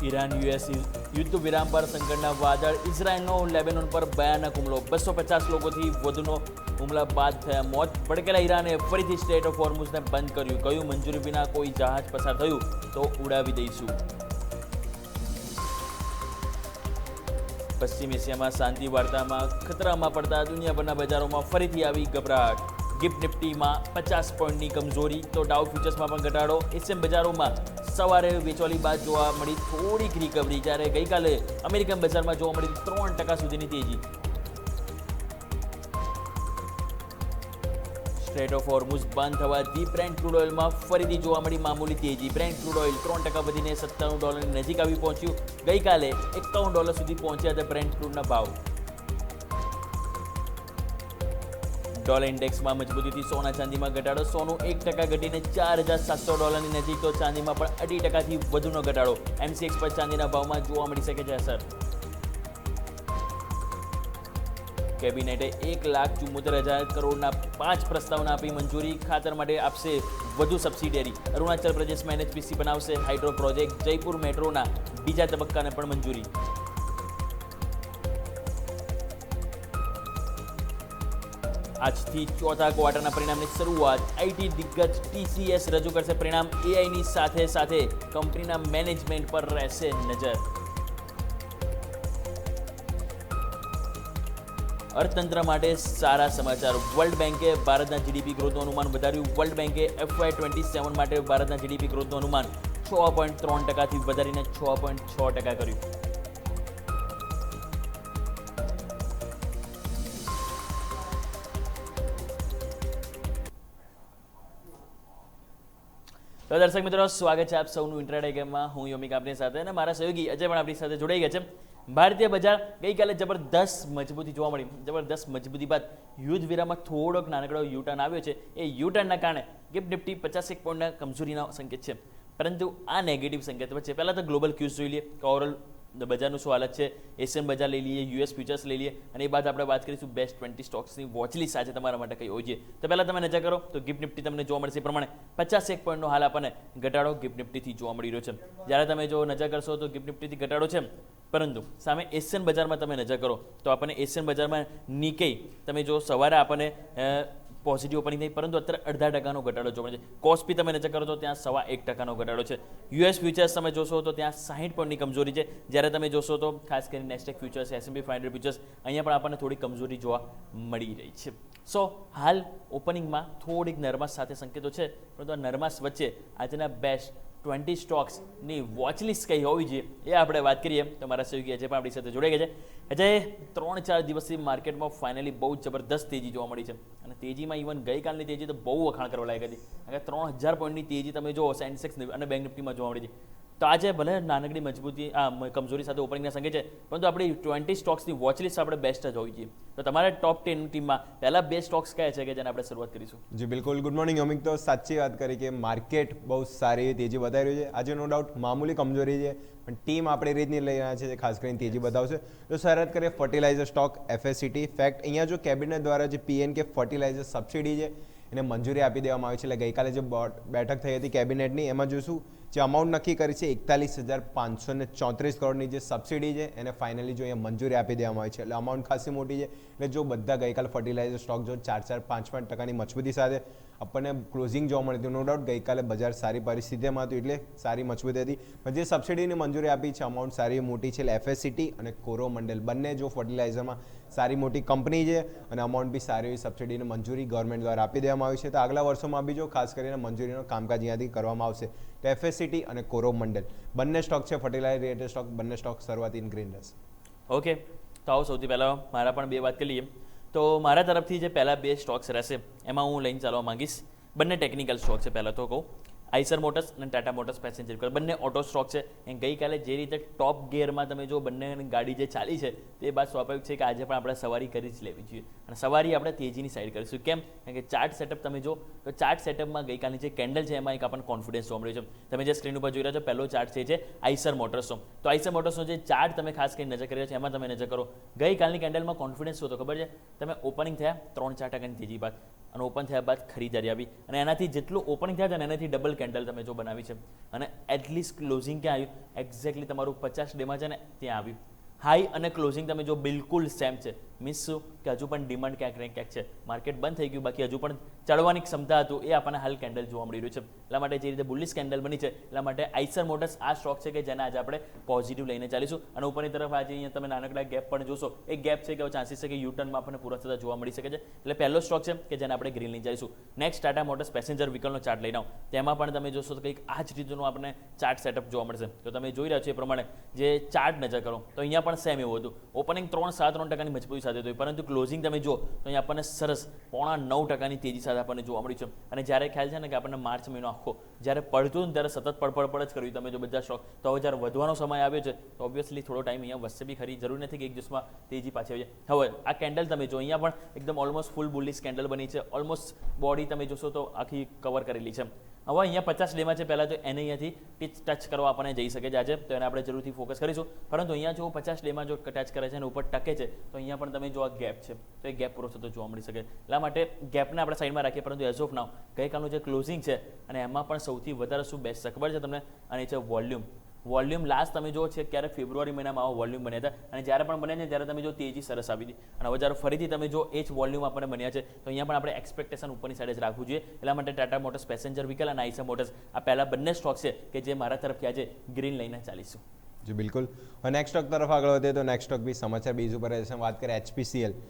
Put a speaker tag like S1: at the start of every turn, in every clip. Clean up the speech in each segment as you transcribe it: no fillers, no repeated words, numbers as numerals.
S1: Iran US યુદ્ધ વિરામ પર સંકટના વાદળ, ઇઝરાયલનો લેબેનોન પર ભયાનક હુમલો, 250 લોકોથી વધુનો હુમલા બાદ થયા મોત, ભડકેલા ઈરાને ફરીથી સ્ટેટ ઓફ હોર્મુઝને બંધ કર્યું, કહ્યું મંજૂરી વિના કોઈ જહાજ પસાર થયું તો ઉડાવી દઈશું. પશ્ચિમ એશિયામાં શાંતિ વાર્તામાં ખતરામાં પડતા દુનિયાભરના બજારોમાં ફરીથી આવી ગભરાટ. ગિફ્ટ નિફ્ટીમાં 50 પોઈન્ટની કમજોરી તો ડાઉ ફ્યુચર્સમાં પણ ઘટાડો. એશિયન બજારોમાં સવારે વેચવાલી બાદ જોવા મળી થોડીક રિકવરી, જ્યારે ગઈકાલે અમેરિકન બજારમાં જોવા મળી 3% સુધીની તેજી. સ્ટ્રેટ ઓફ હોર્મુઝ બંધ થવાથી બ્રેન્ટ ક્રૂડ ઓઇલમાં ફરીથી જોવા મળી મામૂલી તેજી. બ્રેન્ટ ક્રૂડ ઓઇલ 3% વધીને $97 નજીક આવી પહોંચ્યું. ગઈકાલે $51 સુધી પહોંચ્યા હતા બ્રેન્ટ ક્રૂડના ભાવ. ડોલર ઇન્ડેક્સમાં મજબૂતીથી સોના ચાંદીમાં ઘટાડો. સોનું 1% ઘટીને $4700 નજીક, તો ચાંદીમાં પણ 2.5%થી વધુનો ઘટાડો. MCX પર ચાંદીના ભાવમાં જોવા મળી શકે છે અસર. કેબિનેટે 1,74,000 કરોડના 5 પ્રસ્તાવના આપી મંજૂરી. ખાતર માટે આપશે વધુ સબસિડિયરી. અરુણાચલ પ્રદેશમાં NHPC બનાવશે હાઇડ્રો પ્રોજેક્ટ. જયપુર મેટ્રોના બીજા તબક્કાને પણ મંજૂરી. આજથી ચોથા ક્વાર્ટરના પરિણામની શરૂઆત. આઈટી દિગ્ગજ TCS રજૂ કરશે પરિણામ. AIની સાથે સાથે કંપનીના મેનેજમેન્ટ પર રહેશે નજર. અર્થતંત્ર માટે સારા સમાચાર. વર્લ્ડ બેન્કે ભારતના GDP ગ્રોથનું અનુમાન વધાર્યું. વર્લ્ડ બેન્કે FY27 માટે ભારતના GDP ગ્રોથનું અનુમાન 6.3%થી વધારીને 6.6% કર્યું. તો દર્શક મિત્રો, સ્વાગત છે આપ સૌનું ઇન્ટ્રાડે ગેમમાં. હું યોમિક આપની સાથે અને મારા સહયોગી અજય પણ આપણી સાથે જોડાઈ ગયા છે. ભારતીય બજાર ગઈકાલે જબરદસ્ત મજબૂતી જોવા મળી. જબરદસ્ત મજબૂતી બાદ યુદ્ધ વિરામમાં થોડોક નાનકડો યુટર્ન આવ્યો છે. એ યુટર્નના કારણે ગિફ્ટ નિફ્ટી 51 પોઈન્ટના કમજોરીનો સંકેત છે. પરંતુ આ નેગેટિવ સંકેત વચ્ચે પહેલાં તો ગ્લોબલ ક્યુઝ જોઈ લઈએ કે ઓવરઓલ બજારનું શું હાલત છે. એશિયન બજાર લઈ લઈએ, US ફ્યુચર્સ લઈ લઈએ, અને એ બાદ આપણે વાત કરીશું બેસ્ટ 20 સ્ટોક્સની વોચલિસ્ટ આજે તમારા માટે કઈ હોય છે. તો પહેલાં તમે નજર કરો તો ગિફ્ટ નિફ્ટી તમને જોવા મળશે એ પ્રમાણે 51 પોઈન્ટનો હાલ આપણને ઘટાડો ગિફ્ટ નિફ્ટીથી જોવા મળી રહ્યો છે. જ્યારે તમે જો નજર કરશો તો ગિફ્ટ નિફ્ટીથી ઘટાડો છે, પરંતુ સામે એશિયન બજારમાં તમે નજર કરો તો આપણને એશિયન બજારમાં નિકેઈ તમે જો સવારે આપણને પોઝિટિવ ઓપનિંગ થઈ, પરંતુ અત્યારે 0.5% ઘટાડો જોવા મળે છે. કોસ્પી તમે નજર કરો તો ત્યાં 1.25% ઘટાડો છે. US ફ્યુચર્સ તમે જોશો તો ત્યાં 60 પોઈન્ટની કમજોરી છે. જ્યારે તમે જોશો તો ખાસ કરીને નેસ્ટેક ફ્યુચર્સ, S&P 500 ફ્યુચર્સ અહીંયા પણ આપણને થોડી કમજોરી જોવા મળી રહી છે. સો હાલ ઓપનિંગમાં થોડીક નરમાશ સાથે સંકેતો છે, પરંતુ આ નરમાશ વચ્ચે આજના બેસ્ટ 20 સ્ટોક્સની વોચલિસ્ટ કઈ હોવી જોઈએ એ આપણે વાત કરીએ તો મારા સહયોગી અજય પણ આપણી સાથે જોડાઈ ગયા છે. અજય, 3-4 દિવસથી માર્કેટમાં ફાઇનલી બહુ જબરદસ્ત તેજી જોવા મળી છે, અને તેજીમાં ઇવન ગઈકાલની તેજી તો બહુ વખાણ કરવા લાયક હતી. કારણ કે 3000 પોઈન્ટની તેજી તમે જો સેન્સેક્સ અને બેંક નિફ્ટીમાં જોવા મળી છે. તો આજે ભલે નાનકડી મજબૂતી કમજોરી સાથે ઓપનિંગના સંકેત છે, પરંતુ આપણી 20 સ્ટોક્સની વોચલિસ્ટ આપણે બેસ્ટ જ હોવી જોઈએ. તો તમારા ટોપ 10 ટીમમાં પહેલા 2 સ્ટોક્સ કયા છે કે જેને આપણે શરૂઆત કરીશું?
S2: જી બિલકુલ, ગુડ મોર્નિંગ યોમિક. તો સાચી વાત કરી કે માર્કેટ બહુ સારી તેજી બતાવી રહ્યું છે. આજે નો ડાઉટ મામૂલી કમજોરી છે, પણ ટીમ આપણે રીતની લઈ રહ્યા છે ખાસ કરીને તેજી બતાવશે. તો શરૂઆત કરીએ ફર્ટિલાઇઝર સ્ટોક FSCT. ફેક્ટ અહીંયા જો કેબિનેટ દ્વારા જે PNK ફર્ટિલાઇઝર સબસિડી છે એને મંજૂરી આપી દેવામાં આવી છે. એટલે ગઈકાલે જે બેઠક થઈ હતી કેબિનેટની એમાં જોઈશું જે અમાઉન્ટ નક્કી કરી છે 41,534 કરોડની જે સબસિડી છે એને ફાઇનલી જો અહીંયા મંજૂરી આપી દેવામાં આવી છે. એટલે અમાઉન્ટ ખાસી મોટી છે. એટલે જો બધા ગઈકાલે ફર્ટિલાઇઝર સ્ટોક જો 4-5% મજબૂતી સાથે આપણને ક્લોઝિંગ જોવા મળી હતી. નો ડાઉટ ગઈકાલે બજાર સારી પરિસ્થિતિમાં હતું એટલે સારી મજબૂતી હતી. પણ જે સબસિડીની મંજૂરી આપી છે અમાઉન્ટ સારી મોટી છે. એટલે FSCT અને કોરોમંડલ બંને જો ફર્ટિલાઇઝરમાં સારી મોટી કંપની છે અને અમાઉન્ટ બી સારી એવી સબસિડીની મંજૂરી ગવર્મેન્ટ દ્વારા આપી દેવામાં આવી છે. તો આગલા વર્ષોમાં બી જો ખાસ કરીને મંજૂરીનો કામકાજ અહીંયાથી કરવામાં આવશે. તો FSCT અને કોરોમંડલ બંને સ્ટોક છે ફર્ટિલાઇઝર રિલેટેડ સ્ટોક. બંને સ્ટોક શરૂઆતી ઇન ગ્રીન રહેશે.
S1: ઓકે, તો આવો સૌથી પહેલાં મારા પણ 2 વાત કરી લઈએ. તો મારા તરફથી જે પહેલાં 2 સ્ટોક્સ રહેશે એમાં હું લઈને ચાલવા માંગીશ. બંને ટેકનિકલ સ્ટોક છે. પહેલાં તો કહું આઈસર મોટર્સ અને ટાટા મોટર્સ પેસેન્જર વ્હીકલ બંને ઓટો સ્ટોક છે. એ ગઈકાલે જે રીતે ટોપ ગિયરમાં તમે જો બંને ગાડી જે ચાલી છે તે બાદ સ્વાભાવિક છે કે આજે પણ આપણે સવારી કરી જ લેવી જોઈએ, અને સવારી આપણે તેજીની સાઈડ કરીશું. કેમ? કારણ કે ચાર્ટ સેટઅપ તમે જો તો ચાર્ટ સેટઅપમાં ગઈકાલની જે કેન્ડલ છે એમાં એક આપણને કોન્ફિડન્સ જોવા મળ્યો છે. તમે જે સ્ક્રીન ઉપર જોઈ રહ્યા છો પહેલો ચાર્ટ છે આઈસર મોટર્સનો. તો આઈસર મોટર્સનો જે ચાર્ટ તમે ખાસ કરીને નજર કરી રહ્યા છો એમાં તમે નજર કરો. ગઈકાલની કેન્ડલમાં કોન્ફિડન્સ શું હતો ખબર છે? તમે ઓપનિંગ થયા 3-4%ની તેજી બાદ અને ઓપન થયા બાદ ખરીદારી આવી, અને એનાથી જેટલું ઓપનિંગ થયા હતા ને એનાથી ડબલ કેન્ડલ તમે જો બનાવી છે અને એટલીસ્ટ ક્લોઝિંગ ક્યાં આવ્યું એક્ઝેક્ટલી તમારું 50 ડેમાં છે ને ત્યાં આવ્યું. હાઈ અને ક્લોઝિંગ તમે જો બિલકુલ સેમ છે, મીન્સ શું કે હજુ પણ ડિમાન્ડ ક્યાંક ને ક્યાંક છે, માર્કેટ બંધ થઈ ગયું બાકી હજુ પણ ચડવાની ક્ષમતા હતું એ આપણને હાલ કેન્ડલ જોવા મળી રહ્યું છે. એટલા માટે જે રીતે બુલિશ કેન્ડલ બની છે એટલા માટે આઈસર મોટર્સ આ સ્ટોક છે કે જેને આજે આપણે પોઝિટિવ લઈને ચાલીશું. અને ઉપરની તરફ આજે અહીંયા તમે નાનકડા ગેપ પણ જોશો, એ ગેપ છે કે ચાન્સીસ છે કે યુટર્નમાં આપણને પૂરા થતા જોવા મળી શકે છે. એટલે પહેલો સ્ટોક છે કે જેને આપણે ગ્રીન લઈને ચાલીશું. નેક્સ્ટ ટાટા મોટર્સ પેસેન્જર વ્હીકલનો ચાર્ટ લઈને આવો, તેમાં પણ તમે જોશો તો કંઈક આ જ રીતનું આપણને ચાર્ટ સેટઅપ જોવા મળશે. તો તમે જોઈ રહ્યા છો એ પ્રમાણે જે ચાર્ટ નજર કરો તો અહીંયા પણ સેમ એવું હતું, ઓપનિંગ 3.73% મજબૂતી સાથે હતું, પરંતુ ક્લોઝિંગ તમે જુઓ તો અહીંયા આપણને સરસ 9.5% તેજી સાથે આપણને જોવા મળ્યું છે. અને જ્યારે ખ્યાલ છે ને કે આપણને માર્ચ મહિનો આખો જ્યારે પડતું ને ત્યારે સતત પડ જ કર્યું તમે જો બધા સ્ટોક, તો હવે જ્યારે વધવાનો સમય આવ્યો છે તો ઓબ્વિયસલી થોડો ટાઈમ અહીંયા વધશે બી ખરી, જરૂર નથી કે એક દિવસમાં તેજી પાછી આવી જાય. હવે આ કેન્ડલ તમે જો અહીંયા પણ એકદમ ઓલમોસ્ટ ફૂલ બુલિશ કેન્ડલ બની છે, ઓલમોસ્ટ બોડી તમે જોશો તો આખી કવર કરેલી છે. હવે અહીંયા 50 ડેમાં છે, પહેલાં તો એને અહીંયાથી ટચ કરવા આપણને જઈ શકે છે આજે, તો એને આપણે જરૂરથી ફોકસ કરીશું. પરંતુ અહીંયા જો 50 ડેમાં જો ટચ કરે છે અને ઉપર ટકે છે તો અહીંયા પણ તમે જો આ ગેપ છે તો એ ગેપ પૂરો થતો જોવા મળી શકે. એટલા માટે ગેપને આપણે સાઈડમાં રાખીએ, પરંતુ એઝ ઓફ નાવ ગઈકાલનું જે ક્લોઝિંગ છે અને એમાં પણ સૌથી વધારે શું બેસ્ટ છે ખબર છે તમને, અને એ છે વોલ્યુમ. લાસ્ટ તમે જો છે ક્યારે ફેબ્રુઆરી મહિનામાં આવો વોલ્યુમ બન્યા હતા, અને જ્યારે પણ બન્યા છે ત્યારે તમે જો તેજી સરસ આવી હતી, અને હવે જ્યારે ફરીથી તમે જો એ જ વોલ્યુમ આપણને બન્યા છે તો અહીંયા પણ આપણે એક્સપેક્ટેશન ઉપરની સાઈડ જ રાખવું જોઈએ. એટલા માટે ટાટા મોટર્સ પેસેન્જર વ્હીકલ અને આઈસર મોટર્સ આ પહેલા બંને સ્ટોક છે કે જે મારા તરફથી આજે ગ્રીન લઈને ચાલીશું.
S2: જી બિલકુલ. હવે નેક્સ્ટ સ્ટોક તરફ આગળ વધીએ તો નેક્સ્ટ સ્ટોક બી સમાચાર બીજ ઉપર વાત કરીએ HPCL.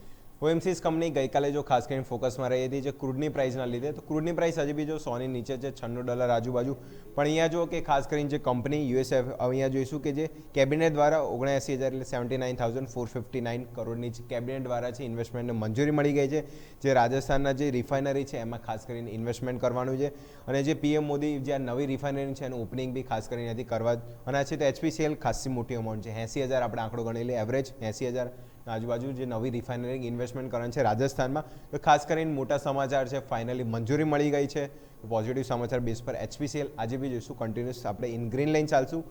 S2: OMCs કંપની ગઈકાલે જો ખાસ કરીને ફોકસમાં રહી હતી જે ક્રૂડની પ્રાઇસના લીધે, તો ક્રૂડની પ્રાઇસ હજી બી જો $100 નીચે છે, $96 આજુબાજુ. પણ અહીંયા જો કે ખાસ કરીને જે કંપની યુએસએફ અહીંયા જોઈશું કે જે કેબિનેટ દ્વારા 79,000 એટલે 79,459 કરોડની કેબિનેટ દ્વારા છે ઇન્વેસ્ટમેન્ટને મંજૂરી મળી ગઈ છે. જે રાજસ્થાનના જે રિફાઇનરી છે એમાં ખાસ કરીને ઇન્વેસ્ટમેન્ટ કરવાનું છે, અને જે PM મોદી જે આ નવી રિફાઇનરી છે એનું ઓપનિંગ બી ખાસ કરીને અહીંયાથી કરવા અને છે. તો HPCL ખાસી મોટી અમાઉન્ટ છે, 80,000 આપણે આંકડો ગણી લઈએ, એવરેજ 80,000 આજુબાજુ જે નવી રિફાઇનરી ઇન્વેસ્ટમેન્ટ કરવાનું છે રાજસ્થાનમાં. તો ખાસ કરીને મોટા સમાચાર છે, ફાઇનલી મંજૂરી મળી ગઈ છે. પોઝિટિવ સમાચાર બેઝ પર HPCL આજે બી જોઈશું કન્ટિન્યુઅસ આપણે ઇન ગ્રીન લાઇન ચાલશું.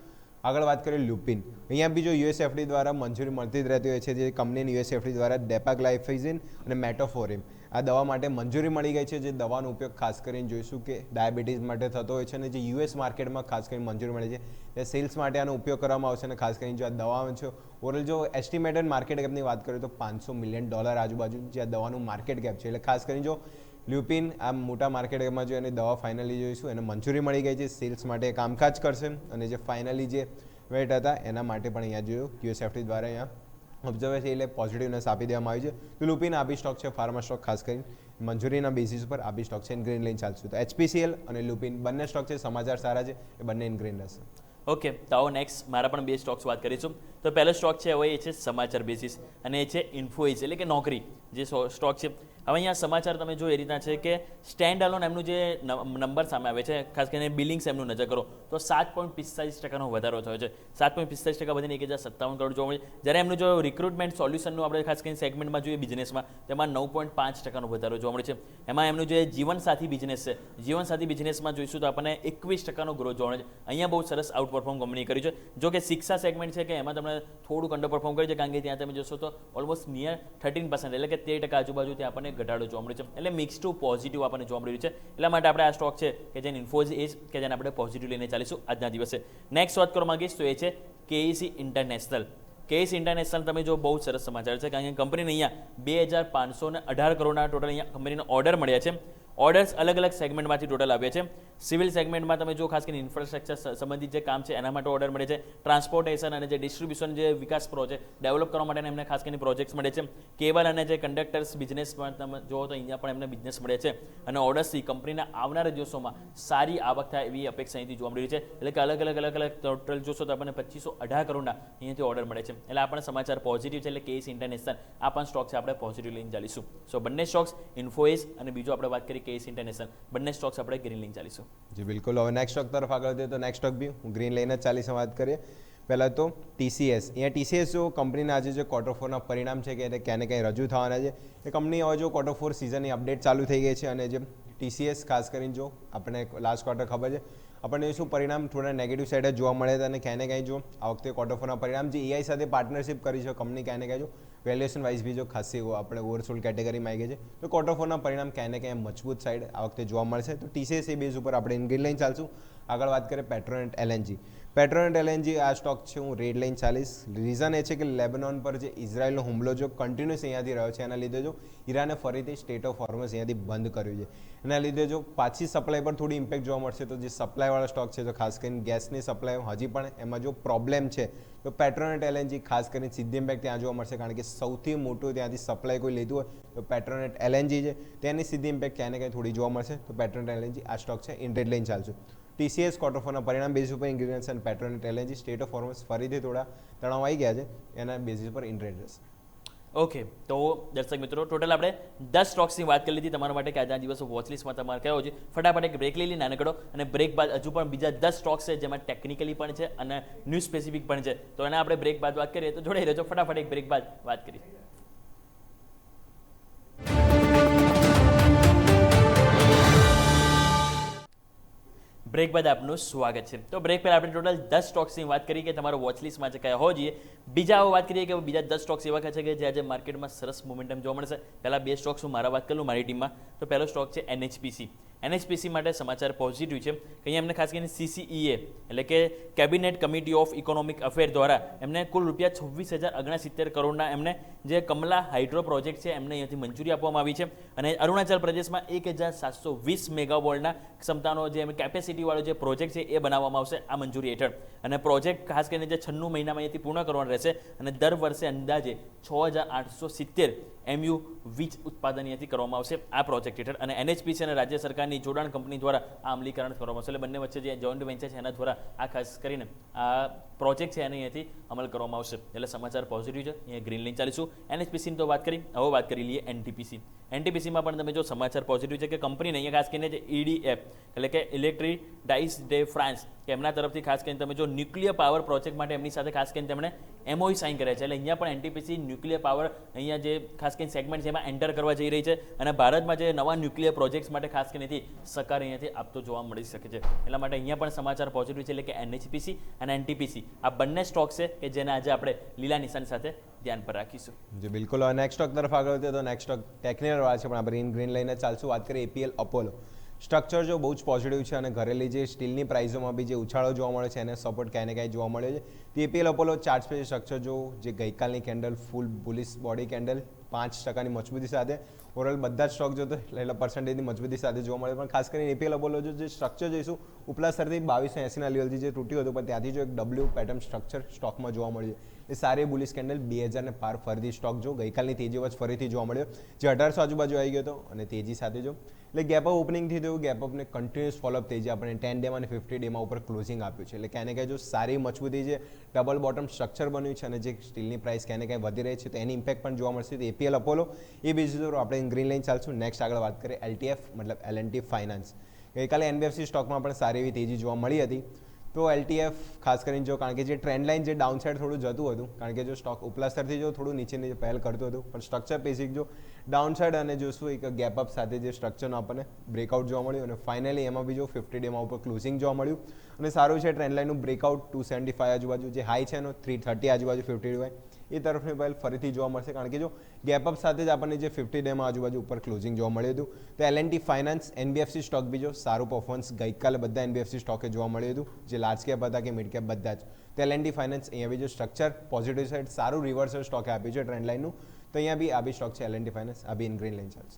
S2: આગળ વાત કરીએ લ્યુપિન, અહીંયા બી જો USFD દ્વારા મંજૂરી મળતી જ રહેતી હોય છે. જે કંપનીની USFD દ્વારા ડેપાગ્લાયફેઝિન અને મેટોફોરિમ આ દવા માટે મંજૂરી મળી ગઈ છે. જે દવાનો ઉપયોગ ખાસ કરીને જોઈશું કે ડાયાબિટીસ માટે થતો હોય છે, અને જે US માર્કેટમાં ખાસ કરીને મંજૂરી મળી છે તે સેલ્સ માટે આનો ઉપયોગ કરવામાં આવશે. અને ખાસ કરીને જો આ દવા છે ઓવરઓલ જો એસ્ટિમેટેડ માર્કેટ કેપની વાત કરીએ તો $500 મિલિયન આજુબાજુ જે આ દવાનું માર્કેટ કેપ છે. એટલે ખાસ કરીને જો લ્યુપિન આ મોટા માર્કેટમાં જો એની દવા ફાઇનલી જોઈશું એને મંજૂરી મળી ગઈ છે, સેલ્સ માટે કામકાજ કરશે. અને જે ફાઇનલી જે વેટ હતા એના માટે પણ અહીંયા જોયું USFD દ્વારા અહીંયા ઓબ્ઝર્વ છે એટલે પોઝિટિવનેસ આપી દેવામાં આવી છે. તો લ્યુપિન આ બી સ્ટોક છે, ફાર્મા સ્ટોક ખાસ કરીને મંજૂરીના બેસિસ ઉપર આ બી સ્ટોક છે, ઇન ગ્રીન લઈને ચાલશું. તો HPCL અને લ્યુપિન બંને સ્ટોક છે, સમાચાર સારા છે, એ બંને ઇન ગ્રીન રહેશે.
S1: ઓકે, તો આવો નેક્સ્ટ મારા પણ બે સ્ટોક્સ વાત કરીશું. તો પહેલો સ્ટોક છે હવે એ છે સમાચાર બેસિસ, અને એ છે ઇન્ફોએજ એટલે કે નોકરી જે સ્ટોક છે. હવે અહીંયા સમાચાર તમે જો એ રીતના છે કે સ્ટેન્ડ અલોન એમનું જે નંબર સામે આવે છે, ખાસ કરીને બિલિંગ્સ એમનું નજર કરો તો 7.45% વધારો થયો છે. 7.45% વધીને 1,057 કરોડ જોવા મળે. જ્યારે એમનું જો રિક્રુટમેન્ટ સોલ્યુશનનું આપણે ખાસ કરીને સેગમેન્ટમાં જોઈએ બિઝનેસમાં, તેમાં 9.5% વધારો જોવા મળે છે. એમાં એમનું જે જીવનસાથી બિઝનેસ છે, જીવનસાથી બિઝનેસમાં જોઈશું તો આપણને 21% ગ્રોથ જોવા મળે છે. અહીંયા બહુ સરસ આઉટ પરફોર્મ કંપની કર્યું છે. જો કે શિક્ષા સેગમેન્ટ છે કે એમાં તમને થોડુંક અંડર પરફોર્મ કર્યું છે, કારણ કે ત્યાં તમે જોશો તો ઓલમોસ્ટ નિયર 13% એટલે કે 13% આજુબાજુ ત્યાં આપણને ઘટાડો જોવા મળે છે. એટલે મિક્સ ટુ પોઝિટિવ આપણને જોવા મળી રહ્યું છે. એટલા માટે આપણે આ સ્ટોક છે કે જેને ઇન્ફોએજ કે જેને આપણે પોઝિટિવ લઈને ચાલીશું આજના દિવસે. નેક્સ્ટ વાત કરવા માંગીશ તો એ છે KEC ઇન્ટરનેશનલ. KEC ઇન્ટરનેશનલ તમે જો બહુ સરસ સમાચાર છે, કારણ કે કંપનીને અહીંયા 2,518 કરોડના ટોટલ અહીંયા કંપનીને ઓર્ડર મળ્યા છે. ઓર્ડર્સ અલગ અલગ સેગમેન્ટમાંથી ટોટલ આવ્યા છે. સિવિલ સેગમેન્ટમાં તમે જો ખાસ કરીને ઇન્ફ્રાસ્ટ્રક્ચર સંબંધિત જે કામ છે એના માટે ઓર્ડર મળે છે. ટ્રાન્સપોર્ટેશન અને જે ડિસ્ટ્રીબ્યુશન જે વિકાસ પ્રોજેક્ટ ડેવલપ કરવા માટે એમને ખાસ કરીને પ્રોજેક્ટ્સ મળે છે. કેબલ અને જે કંડક્ટર્સ બિઝનેસમાં તમે જુઓ તો અહીંયા પણ એમને બિઝનેસ મળે છે. અને ઓર્ડર્સથી કંપનીના આવનારા દિવસોમાં સારી આવક થાય એવી અપેક્ષા અહીંથી જોવા મળી રહી છે. એટલે કે અલગ અલગ ટોટલ જોશો તો આપણને 2,518 કરોડના અહીંયાથી ઓર્ડર મળે છે. એટલે આપણને સમાચાર પોઝિટિવ છે. એટલે KEC ઇન્ટરનેશનલ આ પણ સ્ટોક છે, આપણે પોઝિટિવ લઈને ચાલીશું. સો બંને સ્ટોક્સ ઇન્ફોએજ અને બીજું આપણે વાત કરીએ KEC ઇન્ટરનેશનલ, બંને સ્ટોક્સ આપણે ગ્રીન લઈને ચાલીશું.
S2: જી બિલકુલ. હવે નેક્સ્ટ સ્ટોક તરફ આગળ વધીએ તો નેક્સ્ટ સ્ટોક બી હું ગ્રીન લઈને જ ચાલીસ વાત કરીએ. પહેલાં તો TCS. અહીંયા TCS જો કંપનીના આજે જે Q4ના પરિણામ છે કે એને ક્યાં ને ક્યાંય રજૂ થવાના છે. એ કંપની હવે જો Q4 સિઝનની અપડેટ ચાલુ થઈ ગઈ છે, અને જે TCS ખાસ કરીને જો આપણે લાસ્ટ ક્વાર્ટર ખબર છે આપણને શું પરિણામ થોડા નેગેટિવ સાઈડ જ જોવા મળે છે. અને ક્યાંય ને ક્યાંય જો આ વખતે Q4ના પરિણામ જે AI સાથે પાર્ટનરશિપ કરી છે કંપની ક્યાંય ને ક્યાંય જો વેલ્યુએશન વાઇઝ બી જો ખાસી આપણે ઓવરસોલ્ડ કેટેગરીમાં આવી ગઈ છે. તો ક્વાર્ટર ફોરના પરિણામ ક્યાંય ને ક્યાંય મજબૂત સાઈડ આ વખતે જોવા મળશે. તો TCS એ બેઝ ઉપર આપણે ઇન્ગ્રીન લઈને ચાલશું. આગળ વાત કરીએ પેટ્રોનેટ LNG. પેટ્રોનેટ LNG આ સ્ટોક છે હું રેડ લઈને ચાલીશ. રીઝન એ છે કે લેબનોન પર જે ઇઝરાયલનો હુમલો જો કન્ટિન્યુઅસ અહીંયાથી રહ્યો છે એના લીધે જો ઈરાને ફરીથી સ્ટેટ ઓફ હોર્મઝ અહીંયાથી બંધ કર્યું છે. એના લીધે જો પાછી સપ્લાય પર થોડી ઇમ્પેક્ટ જોવા મળશે. તો જે સપ્લાયવાળા સ્ટોક છે તો ખાસ કરીને ગેસની સપ્લાય હજી પણ એમાં જો પ્રોબ્લેમ છે તો પેટ્રોનેટ LNG ખાસ કરીને સીધી ઇમ્પેક્ટ ત્યાં જોવા મળશે. કારણ કે સૌથી મોટું ત્યાંથી સપ્લાય કોઈ લીધું હોય તો પેટ્રોનેટ LNG છે. તેની સીધી ઇમ્પેક્ટ ક્યાંય ને ક્યાંય થોડી જોવા મળશે. તો પેટ્રોનેટ LNG આ સ્ટોક છે ઇન્ટ્રેડ લઈને ચાલશું. TCS ક્વાર્ટર ફોરના પરિણામ બેઝ ઉપર ઇન્ગ્રીડિયન્ટ્સ અને પેટ્રોનેટ LNG સ્ટેટ ઓફ હોર્મઝ ફરીથી થોડા તણાવ આવી ગયા છે. એના બેઝિસ પર ઇન્ટ્રેડ રહેશે.
S1: ઓકે, તો દર્શક મિત્રો ટોટલ આપણે 10 સ્ટોક્સની વાત કરી લીધી તમારા માટે કે આજના દિવસો વોચલિસ્ટમાં તમારે કયો છે. ફટાફટ એક બ્રેક લઈ લઈ નાનકડો, અને બ્રેક બાદ હજુ પણ બીજા 10 સ્ટોક્સ છે જેમાં ટેકનિકલી પણ છે અને ન્યૂઝ સ્પેસિફિક પણ છે. તો એના આપણે બ્રેક બાદ વાત કરીએ. તો જોડાઈ રહેજો, ફટાફટ એક બ્રેક બાદ વાત કરીએ. બ્રેક બાદ આપનું સ્વાગત છે. તો બ્રેક પર આપણે ટોટલ 10 સ્ટોક્સની વાત કરી કે તમારો વોચલિસ્ટમાં છે કયા હોવા જોઈએ. બીજા વાત કરીએ કે બીજા 10 સ્ટોક્સ એવા છે કે જે આજે માર્કેટમાં સરસ મોમેન્ટમ જોવા મળશે. પહેલા 2 સ્ટોક્સ હું મારા વાત કરું મારી ટીમમાં. તો પહેલો સ્ટોક છે NHPC. NHPC માટે સમાચાર પોઝિટિવ છે કે અહીંયા એમને ખાસ કરીને CCEA એટલે કે cabinet committee of economic affair દ્વારા એમને કુલ રૂપિયા 26,069 કરોડના એમને જે કમલા હાઇડ્રો પ્રોજેક્ટ છે એમને અહીંયાથી મંજૂરી આપવામાં આવી છે. અને અરુણાચલ પ્રદેશમાં 1,720 મેગાવોલ્ટના ક્ષમતાનો જે કેપેસિટી વાળો જે પ્રોજેક્ટ છે એ બનાવવામાં આવશે આ મંજૂરી હેઠળ. અને પ્રોજેક્ટ ખાસ કરીને જે 96 મહિનામાં અહીંયાથી પૂર્ણ કરવાનો રહેશે. અને દર વર્ષે અંદાજે 6,870 MU વીજ ઉત્પાદન અહીંયાથી કરવામાં આવશે આ પ્રોજેક્ટ હેઠળ. અને NHPC અને રાજ્ય સરકારની જોડાણ કંપની દ્વારા આ અમલીકરણ કરવામાં આવશે. એટલે બંને વચ્ચે જે જોઈન્ટ વેન્ચર છે એના દ્વારા આ ખાસ કરીને આ પ્રોજેક્ટ છે એને અહીંયાથી અમલ કરવામાં આવશે. એટલે સમાચાર પોઝિટિવ છે. અહીંયા ગ્રીન લાઈન ચાલીશું. NHPCની તો વાત કરી, હવે વાત કરી લઈએ NTPC. NTPCમાં પણ તમે જો સમાચાર પોઝિટિવ છે કે કંપનીને અહીંયા ખાસ કરીને જે EDF એટલે કે ઇલેક્ટ્રિક ડાઇસ ડે ફ્રાન્સ કે એમના તરફથી ખાસ કરીને તમે જો ન્યુક્લિયર પાવર પ્રોજેક્ટ માટે એમની સાથે ખાસ કરીને તેમણે MOU સાઇન કર્યા છે. એટલે અહીંયા પણ NTPC ન્યુક્લિયર પાવર અહીંયા જે ખાસ કરીને સેગમેન્ટ છે એમાં એન્ટર કરવા જઈ રહી છે. અને ભારતમાં જે નવા ન્યુક્લિયર પ્રોજેક્ટ્સ માટે ખાસ કરીને સહકાર અહીંયાથી આપતો જોવા મળી શકે છે. એટલા માટે અહીંયા પણ સમાચાર પોઝિટિવ છે. એટલે કે NHPC અને NTPC આ બંને સ્ટોક છે કે જેને આજે આપણે લીલા નિશાન સાથે ધ્યાન પર રાખીશું.
S2: જી બિલકુલ. નેક્સ્ટ સ્ટોક તરફ આગળ વધીએ તો નેક્સ્ટ સ્ટોક ટેકનિકલ વાળા છે પણ આપણે ગ્રીન લઈને ચાલશું. વાત કરીએ APL અપોલો. સ્ટ્રક્ચર જો બહુ જ પોઝિટિવ છે અને ઘરેલી જે સ્ટીલની પ્રાઇસોમાં બી જે ઉછાળો જોવા મળે છે એને સપોર્ટ ક્યાંય ને ક્યાંય જોવા મળ્યો છે. તો APL Apollo chart space structure જો જે ગઈકાલની કેન્ડલ ફૂલ બુલિશ બોડી કેન્ડલ 5% મજબૂતી સાથે ઓવરઓલ બધા જ સ્ટોક જો તો એટલે પર્સન્ટેજની મજબૂતી સાથે જોવા મળે. પણ ખાસ કરીને APL અપોલો જો જે સ્ટ્રક્ચર જોઈશું ઉપલા સ્તરથી 2280ના લેવલથી જે તૂટ્યું હતું પણ ત્યાંથી જો એક W પેટર્ન સ્ટ્રક્ચર સ્ટોકમાં જોવા મળ્યું એ સારી બુલિશ કેન્ડલ 2000 ને પાર ફરીથી સ્ટોક જો ગઈકાલની તેજી વચ્ચે ફરીથી જોવા મળ્યો જે 1800 આજુબાજુ આવી ગયો હતો અને તેજી સાથે જો એટલે ગેપ અપ ઓપનિંગથી થયું ગેપ અપને કન્ટિન્યુઅસ ફોલોઅપ તેજી આપણે 10 ડેમાં અને 50 ડેમાં ઉપર ક્લોઝિંગ આપ્યું છે. એટલે ક્યાંય ને ક્યાંય જો સારી મજબૂતી છે ડબલ બોટમ સ્ટ્રક્ચર બન્યું છે અને જે સ્ટીલની પ્રાઇસ ક્યાંય ને ક્યાંય વધી રહી છે તો એની ઇમ્પેક્ટ પણ જોવા મળશે. તો APL અપોલો એ બેઝિસ પર આપણે ગ્રીન લાઈન ચાલશું. નેક્સ્ટ આગળ વાત કરીએ LTF મતલબ L&T ફાઇનાન્સ. ગઈકાલે NBFC સ્ટોકમાં પણ સારી એવી તેજી જોવા મળી હતી. તો LTF ખાસ કરીને જો કારણ કે જે ટ્રેન્ડ લાઇન જે ડાઉન સાઇડ થોડું જતું હતું કારણ કે જો સ્ટોક ઉપલા સ્તરથી જો થોડું નીચે નીચે પહેલ કરતું હતું પણ સ્ટ્રક્ચર બેસિક જો ડાઉન સાઇડ અને જો શું એક ગેપ અપ સાથે જે સ્ટ્રક્ચરનો આપણને બ્રેકઆઉટ જોવા મળ્યું અને ફાઇનલી એમાં બી જો 50 ડેમાં ઉપર ક્લોઝિંગ જોવા મળ્યું અને સારું છે ટ્રેન્ડ લાઇનનું બ્રેકઆઉટ 275 આજુબાજુ જે હાઈ છે એનો 330 આજુબાજુ 50 ડે એ તરફની પહેલ ફરીથી જોવા મળશે કારણ કે જો ગેપ અપ સાથે જ આપણને જે 50 ડેમાં આજુબાજુ ઉપર ક્લોઝિંગ જોવા મળ્યું હતું. તો L&T ફાઇનાન્સ NBFC સ્ટોક બી જો સારું પરફોર્મન્સ ગઈકાલે બધા NBFC સ્ટોકે જોવા મળ્યું હતું જે લાર્જ કેપ હતા કે મિડ કેપ બધા જ. તો L&T ફાઇનાન્સ અહીંયા બી જો સ્ટ્રક્ચર પોઝિટિવ સાઇડ સારું રિવર્સલ સ્ટોકે આપ્યું છે ટ્રેન્ડ લાઇનનું. તો અહીંયા બી આ બી સ્ટોક છે L&T ફાઇનાન્સ આ બી ઇન ગ્રીન લાઇન ચાલશે.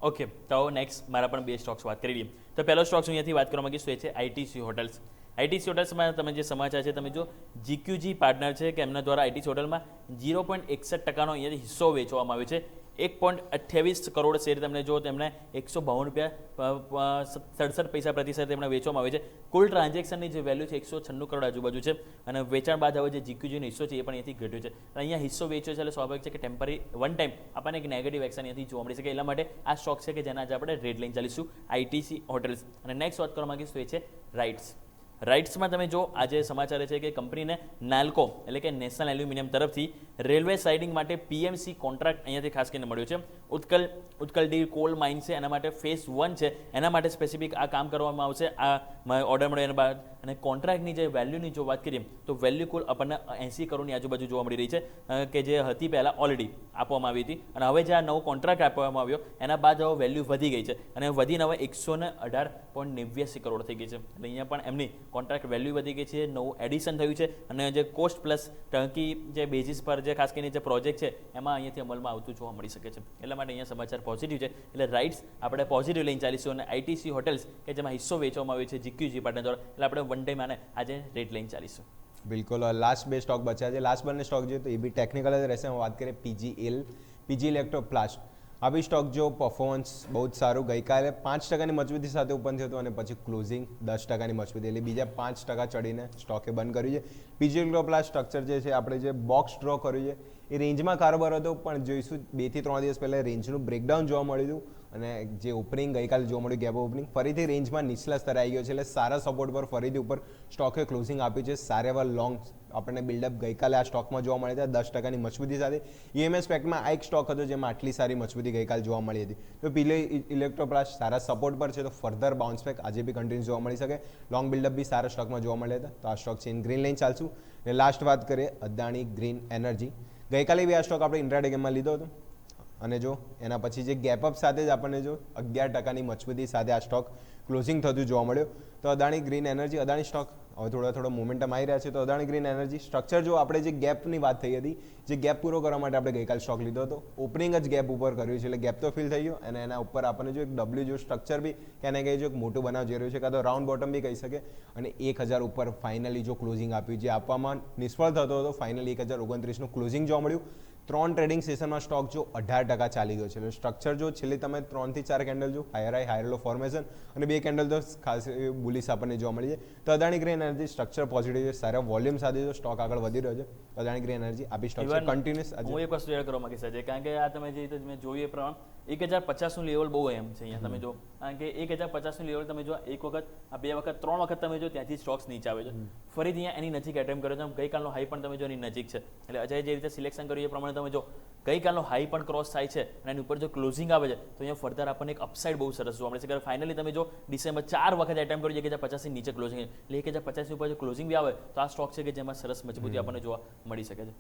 S1: ઓકે, તો નેક્સ્ટ મારા પણ 2 સ્ટોક્સ વાત કરી લઈએ. તો પહેલો સ્ટોક્સ અહીંયાથી વાત કરવા માંગીશું એ છે ITC હોટલ્સ. ITC હોટલ્સમાં તમે જે સમાચાર છે તમે જો GQG પાર્ટનર છે કે એમના દ્વારા ITC હોટલમાં 0.61% અહીંયાથી હિસ્સો વેચવામાં આવ્યો છે. 1.28 કરોડ શેર તમને જો તેમને ₹152.67 પ્રતિશત તેમણે વેચવામાં આવે છે. કુલ ટ્રાન્ઝેક્શનની જે વેલ્યુ છે 196 કરોડ આજુબાજુ છે અને વેચાણ બાદ હવે જે GQGનો હિસ્સો છે એ પણ અહીંયાથી ઘટ્યો છે. અહીંયા હિસ્સો વેચ્યો છે એટલે સ્વાભાવિક છે કે ટેમ્પરરી વન ટાઈમ આપણને એક નેગેટિવ એક્શન અહીંયાથી જોવા મળી શકે. એટલા માટે આ સ્ટોક છે કે જેના આજે આપણે રેડ લાઈન ચાલીશું ITC હોટલ્સ. અને નેક્સ્ટ વાત કરવા માંગીશું એ છે રાઇટ્સ. રાઇટ્સમાં તમે જો આજે સમાચાર છે કે કંપનીને નાલ્કો એટલે કે નેશનલ એલ્યુમિનિયમ તરફથી રેલવે સાઇડિંગ માટે PMC કોન્ટ્રાક્ટ અહીંયાથી ખાસ કરીને મળ્યો છે. ઉત્કલ ડી કોલ માઇન છે એના માટે ફેઝ 1 છે એના માટે સ્પેસિફિક આ કામ કરવામાં આવશે. આ ઓર્ડર મળ્યો એના બાદ અને કોન્ટ્રાક્ટની જે વેલ્યુની જો વાત કરીએ તો વેલ્યુ કુલ આપણને 80 કરોડની આજુબાજુ જોવા મળી રહી છે, કે જે હતી પહેલાં ઓલરેડી આપવામાં આવી હતી, અને હવે જે આ નવો કોન્ટ્રાક્ટ આપવામાં આવ્યો એના બાદ હવે વેલ્યુ વધી ગઈ છે અને વધીને હવે 118.89 કરોડ થઈ ગઈ છે. એટલે અહીંયા પણ એમની કોન્ટ્રાક્ટ વેલ્યુ વધી ગઈ છે, નવું એડિશન થયું છે અને જે કોસ્ટ પ્લસ ટર્કી જે બેઝિસ પર જે ખાસ કરીને જે પ્રોજેક્ટ છે એમાં અહીંયાથી અમલમાં આવતું જોવા મળી શકે છે. એટલા માટે અહીંયા સમાચાર પોઝિટિવ છે. એટલે રાઇટ્સ આપણે પોઝિટિવ લઈને ચાલીશું અને આઈટીસી હોટેલ્સ કે જેમાં હિસ્સો વેચવામાં આવ્યો છે જીક્યુજી પાર્ટનર દ્વારા, એટલે આપણે વન ટાઈમ આને આજે રેટ લઈને ચાલીશું.
S2: બિલકુલ. લાસ્ટ 2 સ્ટોક બચ્યા છે. લાસ્ટ બંને સ્ટોક જોઈએ તો એ બી ટેકનિકલ જ રહેશે. હું વાત કરીએ પીજી ઇલેક્ટ્રોપ્લાસ્ટ. આ બી સ્ટોક જો પરફોર્મન્સ બહુ જ સારું, ગઈકાલે 5% મજબૂતી સાથે ઓપન થયું હતું અને પછી ક્લોઝિંગ 10% મજબૂતી, એટલે બીજા 5% ચડીને સ્ટોકે બંધ કર્યું છે. પીજી ઇલેક્ટ્રોપ્લાસ્ટ સ્ટ્રક્ચર જે છે આપણે જે બોક્સ ડ્રો કર્યું છે એ રેન્જમાં કારોબાર હતો, પણ જોઈશું 2 થી 3 દિવસ પહેલાં રેન્જનું બ્રેકડાઉન જોવા મળ્યું હતું અને જે ઓપનિંગ ગઈકાલે જોવા મળ્યું ગેપ ઓપનિંગ ફરીથી રેન્જમાં નીચલા સ્તરે આવી ગયો છે, એટલે સારા સપોર્ટ પર ફરીથી ઉપર સ્ટોકે ક્લોઝિંગ આપ્યું છે. સારા એવા લોંગ આપણને બિલ્ડઅપ ગઈકાલે આ સ્ટોકમાં જોવા મળે છે 10%ની મજબૂતી સાથે. ઈએમએસ પેકમાં આ એક સ્ટોક હતો જેમાં આટલી સારી મજબૂતી ગઈકાલે જોવા મળી હતી. તો પીજી ઇલેક્ટ્રોપ્લાસ્ટ સારા સપોર્ટ પર છે, તો ફર્ધર બાઉન્સ બેક આજે બી કન્ટિન્યુ જોવા મળી શકે. લોંગ બિલ્ડઅપ બી સારા સ્ટોકમાં જોવા મળ્યા હતા, તો આ સ્ટોક છે ઇન ગ્રીન લઈને ચાલશું. અને લાસ્ટ વાત કરીએ અદાણી ગ્રીન એનર્જી. ગઈકાલે બી આ સ્ટોક આપણે ઇન્ટ્રાડે ગેમમાં લીધો હતો અને જો એના પછી જે ગેપઅપ સાથે જ આપણને જો 11%ની મજબૂતી સાથે આ સ્ટોક ક્લોઝિંગ થતું જોવા મળ્યો. તો Adani green energy, Adani stock હવે થોડો મોમેન્ટમ આવી રહ્યા છે. તો અદાણી ગ્રીન એનર્જી સ્ટ્રક્ચર જો આપણે જે ગેપની વાત થઈ હતી, જે ગેપ પૂરો કરવા માટે આપણે ગઈકાલ સ્ટોક લીધો હતો, ઓપનિંગ જ ગેપ ઉપર કર્યું છે, એટલે ગેપ તો ફિલ થઈ ગયો અને એના ઉપર આપણને જો એક ડબલ્યુ જો સ્ટ્રક્ચર બી એને કહી જો એક મોટું બનાવ જઈ રહ્યું છે, કાં તો રાઉન્ડ બોટમ બી કહી શકે, અને 1000 ઉપર ફાઇનલી જો ક્લોઝિંગ આપ્યું, જે આપવામાં નિષ્ફળ થતો હતો, ફાઇનલી 1029નું ક્લોઝિંગ જોવા મળ્યું. 3 ટ્રેડિંગ સેશનમાં સ્ટોક જો 18% ચાલી ગયો છે. એટલે સ્ટ્રક્ચર જો છેલ્લી તમે 3 થી 4 કેન્ડલ જો હાયર હાઈ હાયર લો ફોર્મેશન અને 2 કેન્ડલ તો ખાસ બુલિશ આપણને જોવા મળી છે. તો Adani green energy structure positive છે, સારા વોલ્યુમ સાથે જો સ્ટોક આગળ વધી રહ્યો છે. અદાણી ગ્રીન એનર્જી આપી સ્ટોક છે કન્ટિન્યુઅસ.
S1: હું એક વસ્તુ એડ કરવા માંગીશ આજે, કારણ કે આ તમે જે રીતે મેં જોયું એ પ્રમાણે 1050નું લેવલ બહુ એમ છે અહીંયા તમે જો, કારણ કે 1050નું લેવલ તમે જો એક વખત આ 2 વખત 3 વખત તમે જો ત્યાંથી સ્ટોક્સ નીચે આવે છે, ફરીથી અહીંયા એની નજીક એટેમ્પ કર્યો છે. ગઈકાલનો હાઈ પણ તમે જો એની નજીક છે, એટલે અજય જે રીતે સિલેક્શન કર્યું એ પ્રમાણે તમે જો ગઈકાલનો હાઈ પણ ક્રોસ થાય છે અને એની ઉપર જો ક્લોઝિંગ આવે છે તો અહીંયા ફર્ધર આપણને એક અપસાઇડ બહુ સરસ જોવા મળે છે. કારણ ફાઇનલી તમે જો ડિસેમ્બર 4 વખત એટેમ્પ કર્યું છે 1050ની નીચે ક્લોઝિંગ, એટલે 1050ની ઉપર જો ક્લોઝિંગ બી આવે તો આ સ્ટોક છે કે જેમાં સરસ મજબૂતી આપણને જોવા મળી શકે છે.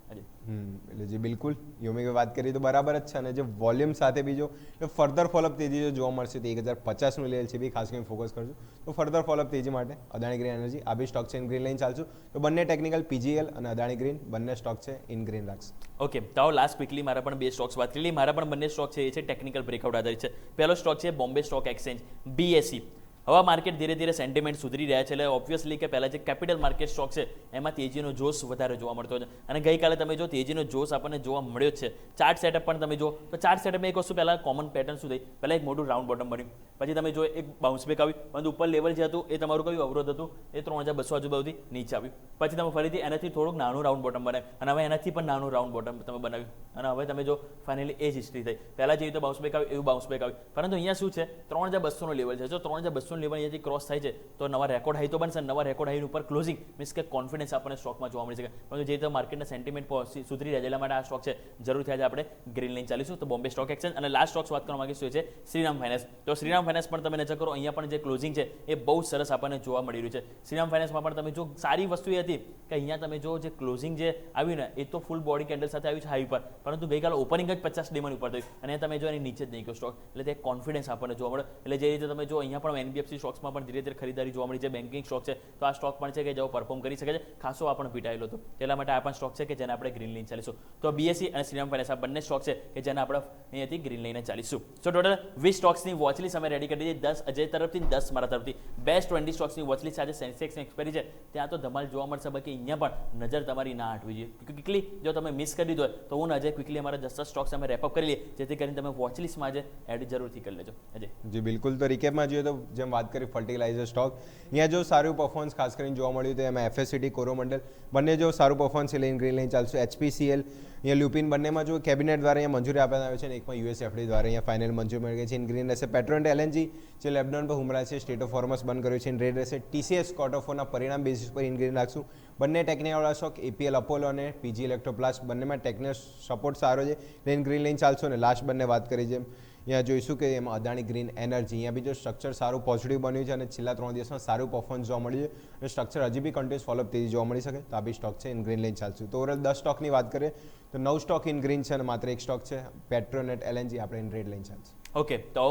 S2: એટલે જે બિલકુલ યોમિકે વાત કરી તો બરાબર જ છે, અને જે વોલ્યુમ સાથે બીજો ફર્ધર ફોલોઅપ તેજી જો જોવા મળશે તો 1050નું લેવલ છે બી ખાસ કરીને ફોકસ કરજો. તો ફર્ધર ફોલોઅપ તેજી માટે અદાણી ગ્રીન એનર્જી આ બી સ્ટોક છે ઇન ગ્રીન લઈને ચાલશું. તો બંને ટેકનિકલ પીજીએલ અને અદાણી ગ્રીન બંને સ્ટોક છે ઇન ગ્રીન રાખશે.
S1: ઓકે, તો લાસ્ટ ક્વિકલી મારા પણ 2 સ્ટોક્સ વાત કરી. મારા પણ બંને સ્ટોક છે એ છે ટેકનિકલ બ્રેકઆઉટ આધારિત છે. પહેલો સ્ટોક છે બોમ્બે સ્ટોક એક્સચેન્જ BSE. હવે માર્કેટ ધીરે ધીરે સેન્ટિમેન્ટ સુધરી રહ્યા છે, એટલે ઓબ્વિયસલી કે પહેલાં જે કેપિટલ માર્કેટ સ્ટોક છે એમાં તેજીનો જોશ વધારે જોવા મળતો છે, અને ગઈકાલે તમે જો તેજીનો જોશ આપણને જોવા મળ્યો જ છે. ચાર્ટ સેટઅપ પણ તમે જો તો ચાર્ટ સેટઅપમાં એક વસ્તુ પહેલાં કોમન પેટર્ન શું થઈ, પહેલાં એક મોટું રાઉન્ડ બોટમ બન્યું, પછી તમે જો એક બાઉન્સ બેક આવ્યું, પરંતુ ઉપર લેવલ જે હતું એ તમારું કયું અવરોધ હતું, એ 3200 આજુબાજુથી નીચે આવ્યું. પછી તમે ફરીથી એનાથી થોડુંક નાનું રાઉન્ડ બોટમ બનાવ્યું અને હવે એનાથી પણ નાનું રાઉન્ડ બોટમ તમે બનાવ્યું, અને હવે તમે જો ફાઇનલી એ જ હિસ્ટ્રી થઈ. પહેલાં જે રીતે બાઉન્સ બેક આવ્યું એવું બાઉન્સ બેક આવ્યું, પરંતુ અહીંયા શું છે 3200નો લેવલ છે. જો 3200નો લેવલ અહીંયાથી ક્રોસ થાય છે તો નવા રેકોર્ડ હાઈ તો બનશે, નવા રેકોર્ડ હાઈ ઉપર ક્લોઝિંગ મીન્સ કે કોન્ફિડન્સ આપણને સ્ટોકમાં જોવા મળી શકે. પરંતુ જે રીતે માર્કેટના સેન્ટિમેન્ટ સુધરી રહ્યા છે એટલા માટે આ સ્ટોક છે જરૂરથી આજે આપણે ગ્રીન લઈને ચાલીશું. તો બોમ્બે સ્ટોક એક્સચેન્જ. અને લાસ્ટ સ્ટોક્સ વાત કરવા માંગીશું છે શ્રીરામ ફાઇનાન્સ. તો શ્રીરામ ફાઇનાન્સ પણ તમે નજર કરો, અહીંયા પણ જે ક્લોઝિંગ છે એ બહુ સરસ આપણને જોવા મળી રહ્યું છે. શ્રીરામ ફાઇનાન્સમાં પણ તમે જો સારી વસ્તુ એ હતી કે અહીંયા તમે જો જે ક્લોઝિંગ જે આવ્યું ને એ તો ફૂલ બોડી કેન્ડલ સાથે આવ્યું છે હાઈ પર, પરંતુ ગઈકાલે ઓપનિંગ જ 50 ડિમન ઉપર થયું અને તમે જો એની નીચે જ નહીં ગયો સ્ટોક, એટલે તે કોન્ફિડન્સ આપણને જોવા મળે. એટલે જે રીતે તમે જો અહીંયા પણ NBFC સ્ટોક્સમાં પણ ધીરે ધીરે ખરીદારી જોવા મળી છે, બેન્કિંગ સ્ટોક છે, તો આ સ્ટોક પણ છે કે જેઓ પરફોર્મ કરી શકે છે. ખાસો આ પણ પીટાયેલો હતો, એટલા માટે આ પણ સ્ટોક છે કે જેને આપણે ગ્રીન લઈને ચાલીશું. તો BSE અને શ્રીરામ ફાઇનાન્સ આ બંને સ્ટોક છે કે જેને આપણે અહીંયાથી ગ્રીન લઈને ચાલીશું. સો ટોટલ 20 સ્ટોક્સની વોચલિસ્ટ અમે રેડી કરી દીધી, 10 અજય તરફથી 10 મારા તરફથી. બેસ્ટ 20 સ્ટોક્સની વોચલિસ્ટ આજે સેન્સેક્સની એક્સપાયરી છે ત્યાં તો ધમાલ જોવા મળશે, બાકી અહીંયા પણ નજર તમારી ના હટવી જોઈએ. ક્વિકલી જો તમે મિસ કરી દીધો હોય તો હું અજય ક્વિકલી અમારા 10 સ્ટોક્સ અમે રેપઅપ કરી લઈએ, જેથી કરીને તમે વોચલિસ્ટમાં આજે એડ જરૂરથી કરી લેજો. અજય
S2: જી બિલકુલ. તો રિકેપમાં જોઈએ તો જેમ વાત કરી ફર્ટિલાઇઝર સ્ટોક, અહીંયા જો સારું પરફોર્મન્સ ખાસ કરીને જોવા મળ્યું તો એમાં FSCT, કોરોમંડલ બંને જો સારું પરફોર્મન્સ છે લઈને ગ્રીન લઈને ચાલશું. HPCL અહીંયા લ્યુપિન બંનેમાં જો કેબિનેટ દ્વારા અહીંયા મંજૂરી આપવામાં આવે છે અને એકમાં USFD દ્વારા અહીંયા ફાઇનલ મંજૂરી મળી ગઈ છે. ઇન ગ્રીન રહેશે પેટ્રોનેટ LNG જે લેબનોન પર હુમલા છે, સ્ટેટ ઓફ હોર્મસ બંધ કર્યું છે. ઇન રેડ રહેશે TCS કોર્ટ ઓફ ઓના પરિણામ બેસિસ પર ઇન ગ્રીન રાખશું. બંને ટેકનિકવાળા સ્ટોક APL અપોલો અને PG ઇલેક્ટ્રોપ્લાસ્ટ બંનેમાં ટેકનિકલ સપોર્ટ સારો છે, ઇન ગ્રીન લઈને ચાલશું. અને લાસ્ટ બંને વાત કરી જેમ અહીંયા જોઈશું કે એમાં અદાણી ગ્રીન એનર્જી અહીંયા બી જો સ્ટ્રક્ચર સારું પોઝિટિવ બન્યું છે અને છેલ્લા 3 દિવસમાં સારું પરફોર્મન્સ જોવા મળ્યું છે અને સ્ટ્રક્ચર હજી બી કન્ટિન્યુઅસ ફોલોઅપ તેજી જોવા મળી શકે તો આ બી સ્ટોક છે ઇન ગ્રીન લાઈન ચાલશે તો ઓવરઓલ 10 સ્ટોકની વાત કરીએ તો 9 સ્ટોક ઇન ગ્રીન છે અને માત્ર એક સ્ટોક છે પેટ્રોનેટ એલએનજી આપણે ઇન રેડ લાઈન ચાલશે.
S1: ઓકે, તો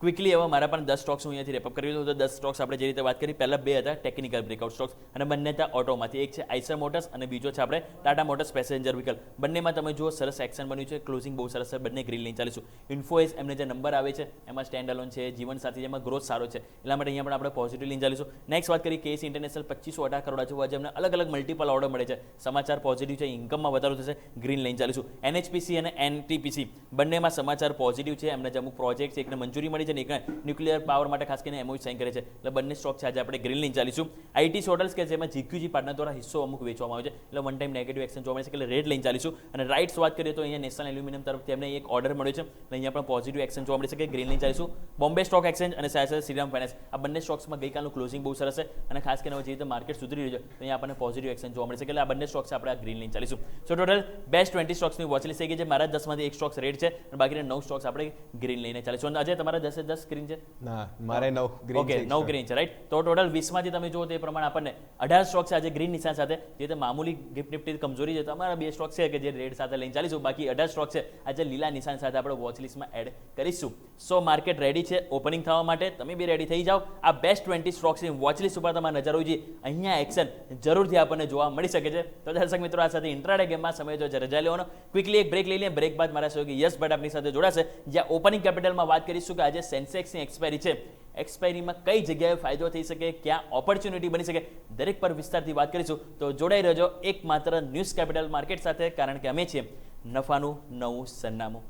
S1: ક્વિકલી હવે મારા પણ 10 સ્ટોક્સ હું અહીંયાથી રેપઅપ કરી દઉં તો 10 સ્ટોક્સ આપણે જે રીતે વાત કરી પહેલા 2 હતા ટેકનિકલ બ્રેકઆઉટ સ્ટોક્સ અને બંને હતા ઓટોમાંથી. એક છે આઈસર મોટર્સ અને બીજો છે આપણે ટાટા મોટર્સ પેસેન્જર વ્હીકલ. બંનેમાં તમે જુઓ સરસ એક્શન બન્યું છે, ક્લોઝિંગ બહુ સરસ છે, બંને ગ્રીન લઈને ચાલીશું. ઇન્ફોએસ એમને જે નંબર આવે છે એમાં સ્ટેન્ડ અલોન છે, જીવન સાથી જેમાં ગ્રોથ સારો છે એટલા માટે અહીંયા પણ આપણે પોઝિટિવ લઈને ચાલીશું. નેક્સ્ટ વાત કરીએ કેસ ઇન્ટરનેશનલ 2518 કરોડ જેવું આજે અમને અલગ અલગ મલ્ટિપલ ઓર્ડર મળે છે, સમાચાર પોઝિટિવ છે, ઇન્કમમાં વધારો થશે, ગ્રીન લઈને ચાલીશું. એનએચપીસી અને એનટીપીસી બંનેમાં સમાચાર પોઝિટિવ છે, એમને જે અમુક પ્રોજેક્ટ છે એકને મંજૂરી મળી છે ને એકને ન્યુક્લિયર પાવર માટે ખાસ કરીને એમઓયુ સાઇન કરે છે એટલે બંને સ્ટોક છે આજે આપણે ગ્રીન લઈને ચાલીશું. આઈટી હોટલ્સ કે જેમાં જીક્યુજી પાર્ટનર દ્વારા હિસ્સો અમુક વેચવામાં આવે છે એટલે વન ટાઈમ નેગેટિવ એક્શન જોવા મળે છે એટલે રેડ લઈને ચાલીશું. અને રાઇટ્સ વાત કરીએ તો અહીંયા નેશનલ એલ્યુમિનિયમ તરફથી એમને એક ઓર્ડર મળ્યો છે એટલે અહીંયા પણ પોઝિટિવ એક્શન જોવા મળે છે કે ગ્રીન લઈને ચાલીશું. બોમ્બે સ્ટોક એક્સચેન્જ અને સાથે શ્રીરામ ફાઇનાન્સ આ બંને સ્ટોક્સમાં ગઈકાલનું ક્લોઝિંગ બહુ સરસ છે અને ખાસ કરીને જે રીતે માર્કેટ સુધરી રહ્યું છે તો અહીંયા આપણને પોઝિટિવ એક્શન જોવા મળે છે એટલે આ બંને સ્ટોક્સ આપણે આ ગ્રીન લઈને ચાલીશું. સો ટોટલ બેસ્ટ 20 સ્ટોક્સની વોચલિસ્ટ થઈ ગઈ છે. મારા 10માંથી એક સ્ટોક્સ રેડ છે અને બાકીના 9 સ્ટોક્સ આપણે ગ્રીન લઈને ચાલીશું. અને આજે તમારા 10 સ્ક્રીન છે?
S2: ના, મારે 9 ગ્રીન
S1: ઓકે, 9 ગ્રીન છે રાઈટ. તો ટોટલ 20માંથી તમે જુઓ તે પ્રમાણે આપણને 18 સ્ટોક છે આજે ગ્રીન નિશાન સાથે, જે મામૂલી ગિફ્ટ નિફ્ટી કમજોરી છે તો અમારા 2 સ્ટોક છે કે જે રેડ સાથે લઈને ચાલીશું. બાકી 18 સ્ટોક છે આજે લીલા નિશાન સાથે આપણે વોચ લિસ્ટમાં એડ કરીશું. સો માર્કેટ રેડી છે ઓપનિંગ થવા માટે, તમે બી રેડી થઈ જાઓ. આ બેસ્ટ 20 સ્ટોક્સની વોચ લિસ્ટ ઉપર તમારે નજર હોવી જોઈએ. અહીંયા એક્શન જરૂરથી આપણને જોવા મળી શકે છે. તો દર્શક મિત્રો આ સાથે ઇન્ટ્રાડે ગેમમાં સમય જો રજા લેવાનો, ક્વિકલી એક બ્રેક લઈ લઈએ. બ્રેક બાદ મારા સહયોગી યસ ભટ્ટ આપણી સાથે જોડાશે જ્યાં ઓપનિંગ કેપિટલમાં વાત કરીશું કે આજે સેન્સેક્સની એક્સપાયરી છે, એક્સપાયરીમાં કઈ જગ્યાએ ફાયદો થઈ શકે, ક્યાં ઓપોર્ચ્યુનિટી બની શકે, દરેક પર વિસ્તારથી વાત કરીશું. તો જોડાઈ રહેજો એકમાત્ર ન્યૂઝ કેપિટલ માર્કેટ સાથે, કારણ કે અમે છીએ નફાનું નવું સરનામું.